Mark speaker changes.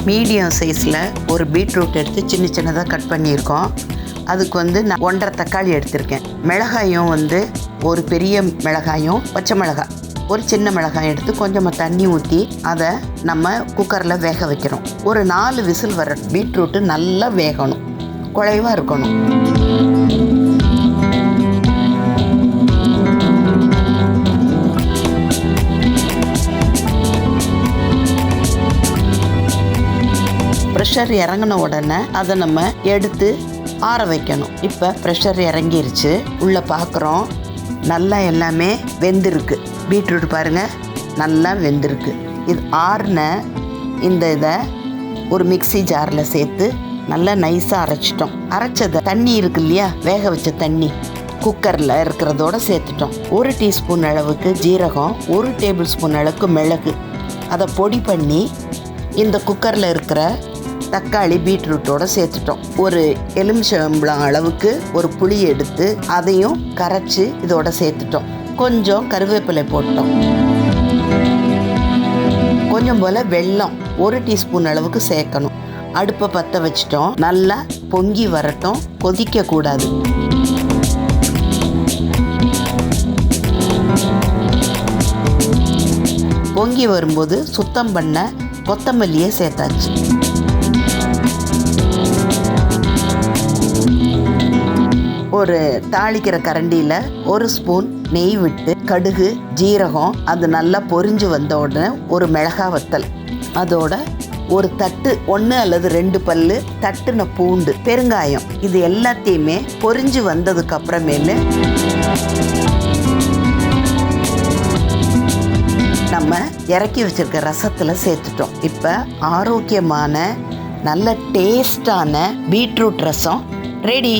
Speaker 1: Medium சைஸில் ஒரு beetroot எடுத்து சின்ன சின்னதாக கட் பண்ணியிருக்கோம். அதுக்கு நான் 1.5 தக்காளி எடுத்திருக்கேன். மிளகாயும் ஒரு பெரிய மிளகாயும் பச்சை மிளகாய் ஒரு சின்ன மிளகாய் எடுத்து கொஞ்சமாக தண்ணி ஊற்றி அதை நம்ம குக்கரில் வேக வைக்கிறோம். ஒரு 4 விசில் வர பீட்ரூட்டு நல்லா வேகணும், குழைவாக இருக்கணும். ப்ரெஷர் இறங்கின உடனே அதை நம்ம எடுத்து ஆற வைக்கணும். இப்போ ப்ரெஷர் இறங்கிருச்சு. உள்ளே பார்க்குறோம், நல்லா எல்லாமே வெந்திருக்கு. பீட்ரூட் பாருங்கள், நல்லா வெந்திருக்கு. இது ஆறின இதை ஒரு மிக்ஸி ஜாரில் சேர்த்து நல்லா நைஸாக அரைச்சிட்டோம். அரைச்சதை தண்ணி இருக்கு இல்லையா, வேக வச்ச தண்ணி குக்கரில் இருக்கிறதோடு சேர்த்துட்டோம். 1 டீஸ்பூன் அளவுக்கு ஜீரகம், 1 டேபிள் ஸ்பூன் அளவுக்கு மிளகு, அதை பொடி பண்ணி இந்த குக்கரில் இருக்கிற தக்காளி பீட்ரூட்டோடு சேர்த்துட்டோம். ஒரு எலுமிச்சம்பழம் அளவுக்கு ஒரு புளி எடுத்து அதையும் கரைச்சி இதோட சேர்த்துட்டோம். கொஞ்சம் கருவேப்பிலை போட்டோம். கொஞ்சம் போல் வெல்லம் 1 டீஸ்பூன் அளவுக்கு சேர்க்கணும். அடுப்பை பற்ற வச்சிட்டோம். நல்லா பொங்கி வரட்டும், கொதிக்கக்கூடாது. பொங்கி வரும்போது சுத்தம் பண்ண கொத்தமல்லியை சேர்த்தாச்சு. ஒரு தாளிக்கிற கரண்டியில் 1 ஸ்பூன் நெய் விட்டு கடுகு ஜீரகம் அது நல்லா பொரிஞ்சு வந்த உடனே ஒரு மிளகாய் வத்தல், அதோட ஒரு தட்டு 1 அல்லது 2 பல்லு தட்டுன பூண்டு, பெருங்காயம், இது எல்லாத்தையுமே பொரிஞ்சு வந்ததுக்கு அப்புறமேலு நம்ம இறக்கி வச்சிருக்க ரசத்தில் சேர்த்துட்டோம். இப்போ ஆரோக்கியமான நல்ல டேஸ்டான பீட்ரூட் ரசம் ரெடி.